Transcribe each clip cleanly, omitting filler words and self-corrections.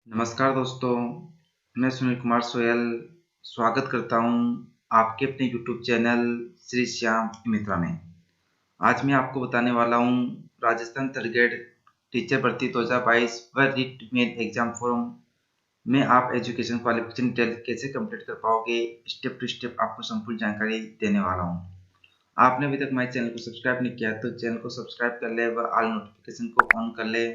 नमस्कार दोस्तों, मैं सुनील कुमार सोयल स्वागत करता हूं आपके अपने यूट्यूब चैनल श्री श्याम मित्रा में। आज मैं आपको बताने वाला हूं राजस्थान थर्ड ग्रेड टीचर भर्ती 2022 व रिट मेन एग्जाम फॉर्म में आप एजुकेशन क्वालिफिकेशन डिटेल कैसे कंप्लीट कर पाओगे, स्टेप टू स्टेप आपको संपूर्ण जानकारी देने वाला हूं। आपने अभी तक हमारे चैनल को सब्सक्राइब नहीं किया तो चैनल को सब्सक्राइब कर ले व ऑल नोटिफिकेशन को ऑन कर ले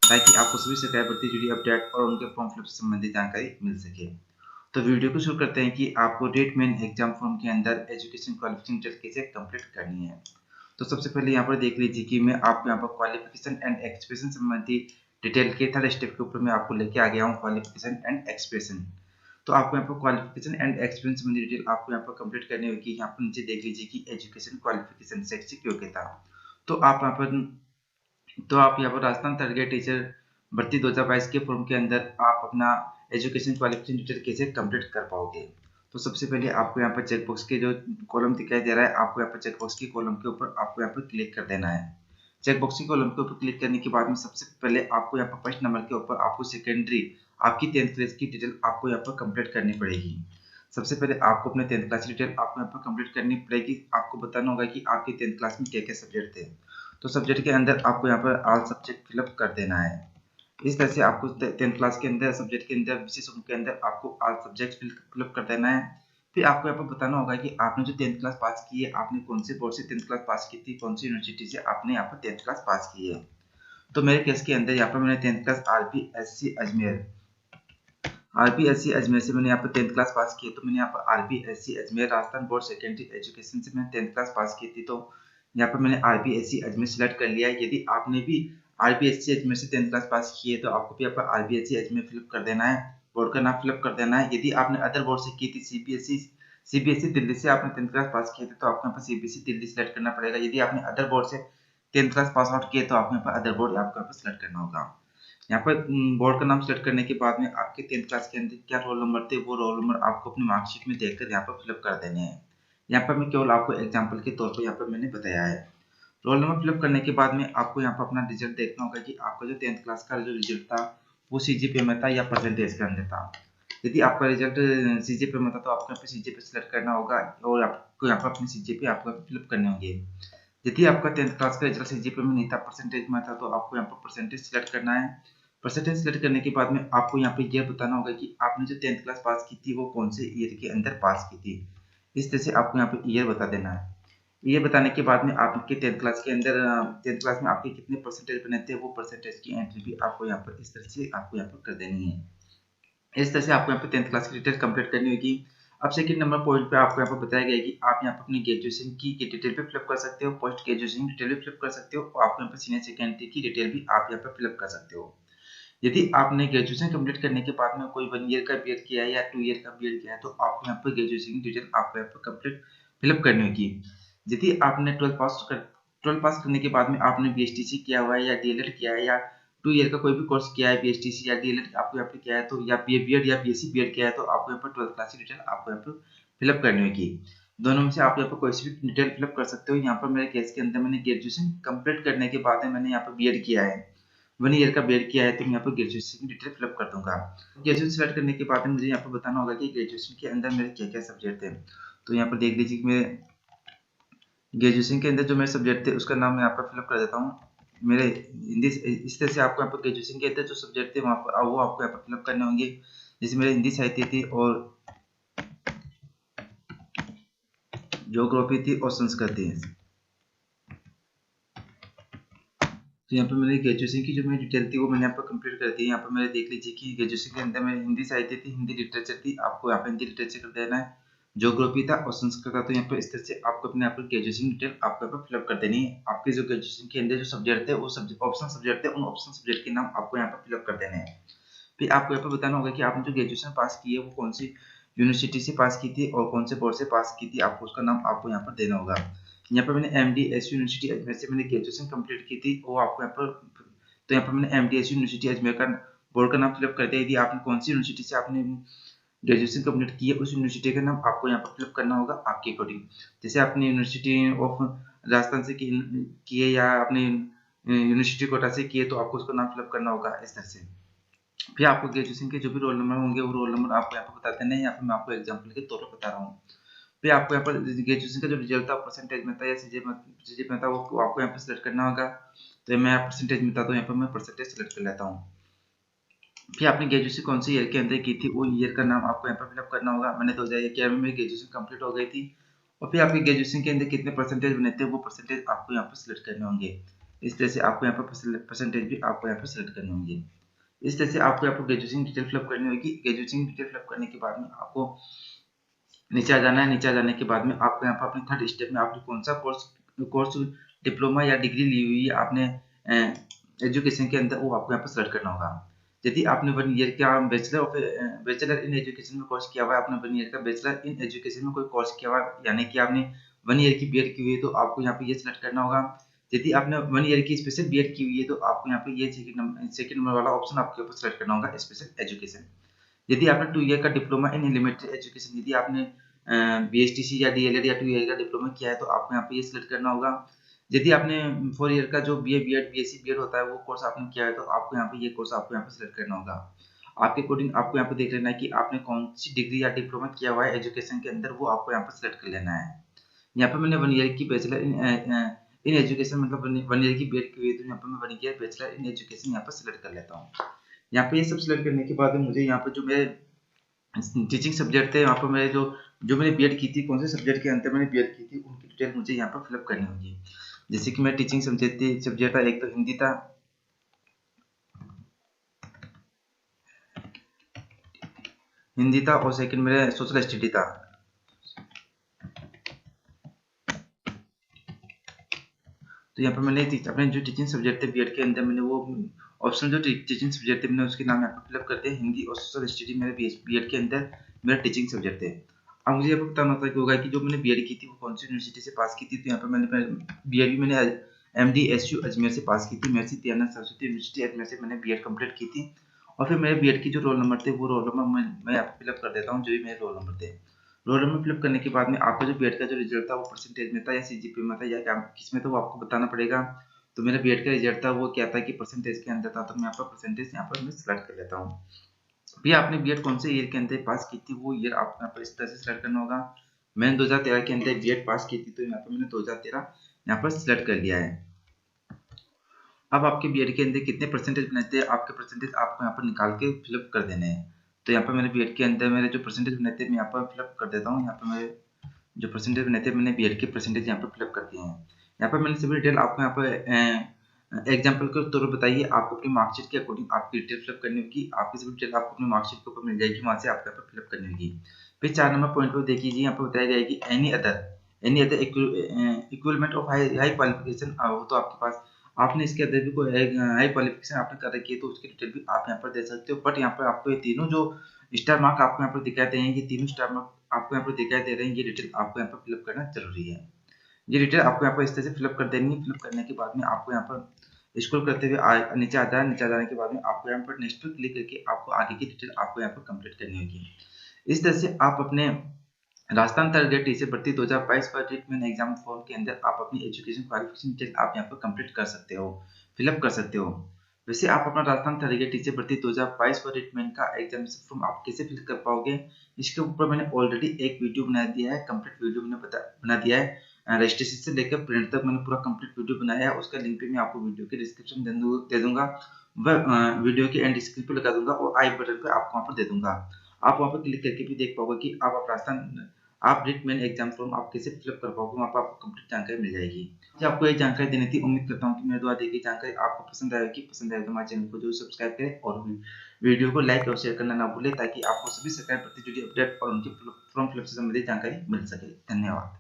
ताकि आपको सभी सरकारी भर्ती जुड़ी अपडेट और उनके फॉर्म फिलअप से संबंधित जानकारी मिल सके। तो वीडियो को शुरू करते हैं कि आपको रेट मेन एग्जाम फॉर्म के अंदर एजुकेशन क्वालिफिकेशन डिटेल कैसे कंप्लीट करनी है। तो सबसे पहले यहाँ पर देख लीजिए कि मैं आपको यहाँ पर क्वालिफिकेशन एंड एक्सप्रेशन संबंधी डिटेल के थर्ड स्टेप के ऊपर मैं आपको लेके आ गया हूँ क्वालिफिकेशन एंड एक्सप्रेशन। तो आपको यहाँ पर क्वालिफिकेशन एंड एक्सपीरियंस संबंधी डिटेल आपको यहाँ पर कंप्लीट करनी होगी। यहाँ पर नीचे देख लीजिए कि एजुकेशन क्वालिफिकेशन शैक्षिक योग्यता। तो आप यहाँ पर राजस्थान थर्ड ग्रेड टीचर भर्ती 2022 के फॉर्म के अंदर आप अपना एजुकेशन क्वालिफिकेशन डिटेल कैसे कंप्लीट कर पाओगे। तो सबसे पहले आपको यहाँ पर चेकबॉक्स के जो कॉलम दिखाई दे रहा है, आपको यहाँ पर चेकबॉक्स के कॉलम के ऊपर आपको यहाँ पर क्लिक कर देना है। चेकबॉक्स के कॉलम के ऊपर क्लिक करने के बाद में सबसे पहले आपको यहाँ पर फर्स्ट नंबर के ऊपर आपको सेकेंडरी आपकी 10th क्लास की डिटेल आपको यहाँ पर कंप्लीट करनी पड़ेगी। सबसे पहले आपको अपने 10th क्लास की डिटेल आपको यहाँ पर कंप्लीट करनी पड़ेगी। आपको बताना होगा कि आपकी 10th क्लास में क्या क्या सब्जेक्ट थे। तो सब्जेक्ट के अंदर आपको यहाँ पर ऑल सब्जेक्ट फिलअप कर देना है। इस तरह से आपको 10th क्लास के अंदर सब्जेक्ट के अंदर विशेष के अंदर आपको ऑल सब्जेक्ट फिलअप कर देना है। फिर आपको यहाँ पर बताना होगा कि आपने जो 10th क्लास पास की है, आपने कौन से बोर्ड से 10th क्लास पास की थी, कौन सी यूनिवर्सिटी से आपने यहाँ पर 10th क्लास पास की है। तो मेरे केस के अंदर यहाँ पर मैंने 10th क्लास आरपीएससी अजमेर से मैंने यहाँ पर 10th क्लास पास की है। तो मैंने यहाँ पर RPSC Ajmer Rajasthan board secondary education से मैंने 10th क्लास पास की थी। तो यहाँ पर मैंने आरपीएससी अजमेर सेलेक्ट कर लिया है। यदि आपने भी आरपीएससी अजमेर से 10th क्लास पास की है तो आपको भी यहाँ पर आरपीएससी अजमेर फिलअप कर देना है, बोर्ड का नाम फिलअप कर देना है। यदि आपने अदर बोर्ड से की थी सीबीएसई दिल्ली से आपने 10th क्लास पास किए थे तो आपको यहाँ पर सीबीएसई दिल्ली सेलेक्ट करना पड़ेगा। यदि आपने अदर बोर्ड से 10th क्लास पास आउट किए तो आपको यहाँ पर अदर बोर्ड आपको यहाँ पर सेलेक्ट करना होगा। यहाँ पर बोर्ड का नाम सेलेक्ट करने के बाद में आपके 10th क्लास के अंदर क्या रोल नंबर थे, वो रोल नंबर आपको अपनी मार्कशीट में देखकर यहाँ पर फिलअप कर देने हैं। यहाँ पर मैं केवल आपको एग्जांपल के तौर पर यहाँ पर मैंने बताया है। रोल नंबर फिलअप करने के बाद में आपको यहाँ पर अपना रिजल्ट देखना होगा कि आपका जो 10th क्लास का जो रिजल्ट था वो सीजीपीए में था या परसेंटेज के अंदर था। यदि आपका रिजल्ट सीजीपीए में था तो आपको यहाँ पर सीजीपीए सेलेक्ट करना होगा और आपको यहाँ पर अपनी सीजीपीए आपको फिलअप करने होंगे। यदि आपका 10th क्लास का रिजल्ट सीजीपीए में नहीं था, परसेंटेज में था, तो आपको यहाँ पर परसेंटेज सेलेक्ट करना है। परसेंटेज सेलेक्ट करने के बाद में आपको यहाँ पे यह बताना होगा कि आपने जो 10th क्लास पास की थी वो कौन से ईयर के अंदर पास की थी। इस तरह से आपको यहाँ पे ईयर बता देना है। ये बताने के बाद में आपके 10th क्लास के अंदर 10th क्लास में आपके कितने परसेंटेज बने थे, वो परसेंटेज की एंट्री भी आपको यहाँ पर इस तरह से आपको यहाँ पर कर देनी है। इस तरह से आपको यहाँ पे 10th क्लास की डिटेल कंप्लीट करनी होगी। अब सेकंड नंबर पॉइंट पे आपको यहाँ पर बताया गया है कि आप यहाँ पर अपनी ग्रेजुएशन की डिटेल भी फिलअप कर सकते हो, पोस्ट ग्रेजुएशन की डिटेल भी फिलअप कर सकते हो और आपको यहाँ पर सीनियर सेकेंडरी की डिटेल भी आप यहाँ पर फिलअप कर सकते हो। यदि आपने ग्रेजुएशन कंप्लीट करने के बाद में कोई 1 ईयर का बीएड किया है या 2 ईयर का बीएड किया है तो आपको यहाँ पर ग्रेजुएशन की डिटेल आपको यहाँ पर कंप्लीट फिलअप करनी होगी। यदि आपने 12 पास करने के बाद में आपने बीएसटीसी किया हुआ है या डीएलएड किया है या 2 ईयर का कोई भी कोर्स किया है, बीएसटीसी या डीएलएड आपको यहाँ पे किया है तो या बीएड या बीएससी बीएड किया है तो आपको यहाँ पर 12th क्लास की डिटेल आपको यहाँ पर फिलअप करनी होगी। दोनों में से आप यहाँ पर कोई सी भी डिटेल फिलअप कर सकते हो। यहाँ पर मेरे केस के अंदर मैंने ग्रेजुएशन कंप्लीट करने के बाद में मैंने यहाँ पर बीएड किया है, 1 ईयर का बीएड किया है, तो मैं यहाँ पर ग्रेजुएशन की डिटेल फिलअप कर दूंगा। ग्रेजुएशन सेलेक्ट करने के बाद में मुझे यहाँ पर बताना होगा कि ग्रेजुएशन के अंदर मेरे क्या क्या सब्जेक्ट थे। तो यहाँ पर देख लीजिए कि मेरे ग्रेजुएशन के अंदर जो मेरे सब्जेक्ट थे उसका नाम मैं यहाँ पर फिलअप कर देता हूँ। मेरे हिंदी इस तरह से आपको यहाँ पर ग्रेजुएशन के अंदर जो सब्जेक्ट थे वहाँ पर वो आपको यहाँ पर फिलअप करने होंगे। जैसे मेरे हिंदी साहित्य थी और ज्योग्राफी थी और संस्कृत थी। तो यहाँ पर मेरी ग्रेजुएशन की जो मेरी डिटेल थी वो मैंने यहाँ पर कंप्लीट कर दी है। यहाँ पर मेरे देख लीजिए कि ग्रेजुएशन के अंदर मेरी हिंदी साहित्य थी, हिंदी लिटरेचर थी, आपको यहाँ पर हिंदी लिटरेचर कर देना है, ज्योग्राफी था और संस्कृत था। तो यहाँ पर इस तरह से आपको अपने यहाँ पर ग्रेजुएशन डिटेल आपको यहाँ पर फिलअप कर देनी है। आपके जो ग्रेजुएशन के अंदर जो सब्जेक्ट थे वो ऑप्शन सब्जेक्ट थे, उन ऑप्शन सब्जेक्ट के नाम आपको यहाँ पर फिलअप कर देने हैं। फिर आपको यहाँ पर बताना होगा कि आपने जो ग्रेजुएशन पास की है वो कौन सी यूनिवर्सिटी से पास की थी और कौन से बोर्ड से पास की थी, आपको उसका नाम आपको यहाँ पर देना होगा। यहाँ पर मैंने एमडीएस यूनिवर्सिटी अजमेर से मैंने ग्रेजुएशन कंप्लीट की थी, वो आपको यहाँ पर तो यहाँ पर मैंने एमडीएस यूनिवर्सिटी अजमेर का बोर्ड का नाम फिलअप कर दिया। यदि आपने कौन सी यूनिवर्सिटी से आपने ग्रेजुएशन कंप्लीट की है उस यूनिवर्सिटी का नाम आपको यहाँ पर फिलअप करना होगा आपके अकॉर्डिंग। जैसे आपने यूनिवर्सिटी ऑफ राजस्थान से की है या आपने यूनिवर्सिटी कोटा से की है तो आपको उसका नाम फिलअप करना होगा इस तरह से। फिर आपको ग्रेजुएशन के जो भी रोल नंबर होंगे वो रोल नंबर आपको यहाँ पर बता देना है। यहाँ पर मैं आपको एग्जाम्पल के तौर पर बता रहा हूँ। फिर आपको यहाँ पर ग्रेजुएशन का जो रिजल्ट था परसेंटेज में था या सीजीपीए में था वो आपको यहाँ पर सिलेक्ट करना होगा। तो मैं परसेंटेज में था तो यहाँ पर मैं परसेंटेज सिलेक्ट कर लेता हूँ। फिर आपने ग्रेजुएशन कौन से ईयर के अंदर की थी वो ईयर का नाम आपको यहाँ पर फिलअप करना होगा। मैंने 2011 में मेरी ग्रेजुएशन कंप्लीट हो गई थी। और फिर आपकी ग्रेजुएशन के अंदर कितने परसेंटेज बने थे वो परसेंटेज आपको यहाँ पर सिलेक्ट करने होंगे। इस तरह से आपको यहाँ पर परसेंटेज भी आपको यहाँ पर सिलेक्ट करने होंगे। इस तरह से आपको यहाँ पर ग्रेजुएशन डिटेल फिलअप करनी होगी। ग्रेजुएशन डिटेल फिलअप करने के बाद में आपको नीचे आ जाना है। नीचे आ जाने के बाद में आपको यहाँ पर अपने थर्ड स्टेप में आपने कौन सा कोर्स डिप्लोमा या डिग्री ली हुई है आपने एजुकेशन के अंदर वो आपको यहाँ पर सेलेक्ट करना होगा। यदि आपने 1 ईयर का बैचलर इन एजुकेशन में कोर्स किया हुआ है, आपने 1 ईयर का बैचलर इन एजुकेशन में कोई कोर्स किया हुआ है, यानी कि आपने 1 ईयर की बीएड की हुई है, तो आपको यहाँ पे ये सिलेक्ट करना होगा। यदि आपने 1 ईयर की स्पेशल बीएड की हुई है तो आपको यहाँ पे ये सेकंड नंबर वाला ऑप्शन आपके ऊपर सिलेक्ट करना होगा, स्पेशल एजुकेशन। यदि आपने 2 ईयर का डिप्लोमा इन लिमिटेड एजुकेशन, यदि आपने बीएसटीसी या डीएलएड या 2 ईयर का डिप्लोमा किया है तो आपको यहाँ पे ये सिलेक्ट करना होगा। यदि आपने 4 ईयर का जो बीए बीएड बीएससी बीएड होता है वो कोर्स आपने किया है तो आपको यहाँ पे ये कोर्स आपको यहाँ पे सिलेक्ट करना होगा। आपके अकॉर्डिंग आपको यहाँ पे देख लेना है कि आपने कौन सी डिग्री या डिप्लोमा किया हुआ है एजुकेशन के अंदर, वो आपको यहाँ पे सिलेक्ट कर लेना है। यहाँ पे मैंने 1 ईयर की बैचलर इन एजुकेशन मतलब 1 ईयर की बीएड की हुई है तो यहाँ पे मैं 1 ईयर बैचलर इन एजुकेशन यहाँ पे सिलेक्ट कर लेता हूँ। यहाँ पे ये सब सिलेक्ट करने के बाद मुझे यहाँ पे जो मेरे टीचिंग सब्जेक्ट थे, यहाँ पर मेरे जो जो मैंने बीएड की थी, कौन से सब्जेक्ट के अंदर मैंने बीएड की थी उनकी डिटेल मुझे यहाँ पर फिलअप करनी होगी। जैसे कि मेरा टीचिंग सब्जेक्ट था, एक तो हिंदी था, और सेकंड मेरा सोशल स्टडी था। तो यहाँ पर मैंने अपने जो टीचिंग सब्जेक्ट थे बीएड के अंदर मैंने वो ऑप्शनल जो टीचिंग सब्जेक्ट थे मैंने उसके नाम यहाँ पर फिलअप कर दिया। हिंदी और सोशल स्टडी मेरे बीएड के अंदर मेरा टीचिंग सब्जेक्ट थे। अब मुझे यहाँ पर बताना होगा कि जो मैंने बीएड की थी वो कौन सी यूनिवर्सिटी से पास की थी। तो यहाँ पर मैंने बीएड भी मैंने MDSU अजमेर से पास की थी। महर्षि दयानंद सरस्वती यूनिवर्सिटी अजमेर से मैंने बीएड कंप्लीट की थी। और फिर मेरे बीएड की जो रोल नंबर थे वो रोल नंबर मैं यहाँ पर फिलअप कर देता हूँ, जो भी मेरे रोल नंबर थे। रोल नंबर फिलअप करने के बाद में आपका जो बीएड का जो रिजल्ट था वो परसेंटेज में था या सीजीपीए में था या किस में था वो आपको बताना पड़ेगा। तो मेरा बीएड का रिजल्ट था वो क्या था कि परसेंटेज के अंदर था, तो मैं यहाँ पर परसेंटेज यहाँ पर मैं सिलेक्ट कर लेता हूँ। भैया आपने बीएड कौन से ईयर के अंदर पास की थी वो ईयर आपको यहाँ पर इस तरह से सिलेक्ट करना होगा। मैंने 2013 के अंदर बीएड पास की थी तो यहाँ पर मैंने 2013 यहाँ पर सिलेक्ट कर लिया है। अब आपके बीएड के अंदर कितने परसेंटेज बने थे, आपके परसेंटेज आपको यहाँ पर निकाल के फिलअप कर देने हैं। तो यहाँ पर मेरे बीएड के अंदर मेरे जो परसेंटेज बने थे मैं यहाँ पर फिलअप कर देता हूँ। यहाँ पर मेरे जो परसेंटेज बने थे मैंने बीएड के परसेंटेज यहाँ पर फिलअप कर दिए हैं। यहाँ पर मैंने सभी डिटेल आपको यहाँ पर एग्जाम्पल के तौर पर बताइए। आपको अपनी मार्कशीट के अकॉर्डिंग आपकी डिटेल फिलअप करनी होगी। आपकी सभी डिटेल आपको अपनी मार्कशीट के ऊपर मिल जाएगी, वहां से आपको यहाँ पर फिलअप करनी होगी। फिर 4 नंबर पॉइंट पर देखिए यहाँ पर बताया गया है कि any other equivalent of high qualification हो तो आपके पास आपने इसके अंदर भी कोई हाई क्वालिफिकेशन आपने कर रखी है तो उसकी डिटेल भी आप यहाँ पर दे सकते हो। बट यहाँ पर आपको ये तीनों जो स्टार मार्क आपको यहाँ पर दिखाई दे हैं, ये तीनों स्टार मार्क आपको यहाँ पर दिखाई दे रहे हैं, ये डिटेल आपको यहाँ पर फिलअप करना जरूरी है। ये डिटेल आपको यहाँ पर इस तरह से फिलअप कर देनी है। फिलअप करने के बाद में आपको यहाँ पर स्क्रॉल करते हुए नीचे आ जाए। नीचे आ जाने के बाद में आपको यहाँ पर नेक्स्ट पे क्लिक करके आपको आगे की डिटेल आपको यहाँ पर कंप्लीट करनी होगी। इस तरह से आप अपने राजस्थान थर्ड ग्रेड टीचर भर्ती 2022 पर ट्रीटमेंट एग्जाम फॉर्म के अंदर आप अपनी एजुकेशन क्वालिफिकेशन डिटेल आप यहाँ पर कंप्लीट कर सकते हो, फिलअप कर सकते हो। वैसे आप अपना राजस्थान थर्ड ग्रेड टीचर भर्ती 2022 पर ट्रीटमेंट का एग्जामिनेशन फॉर्म आप कैसे फिल कर पाओगे, इसके ऊपर मैंने ऑलरेडी एक वीडियो बना दिया है, कंप्लीट वीडियो मैंने बना दिया है। रजिस्ट्रेशन से लेकर प्रिंट तक मैंने पूरा कंप्लीट वीडियो बनाया है। उसका लिंक भी मैं आपको वीडियो के डिस्क्रिप्शन दे दूंगा, वह वीडियो के एंड स्क्रीन पर लगा दूंगा और आई बटन पर आपको वहाँ पर दे दूंगा। आप वहाँ पर क्लिक करके भी देख पाओगे कि आप रिटमेंट एग्जाम फॉर्म आप कैसे फिलअप कर पाओगे, वहाँ पर आपको कंप्लीट जानकारी मिल जाएगी। जी आपको ये जानकारी देनी थी। उम्मीद करता हूँ कि मेरे द्वारा दी गई जानकारी आपको पसंद आएगी। पसंद आए तो हमारे चैनल को जरूर सब्सक्राइब करें और वीडियो को लाइक और शेयर करना ना भूलें ताकि आपको सभी सरकारी भर्ती जुड़ी अपडेट और उनके फॉर्म फिलअप से संबंधित जानकारी मिल सके। धन्यवाद।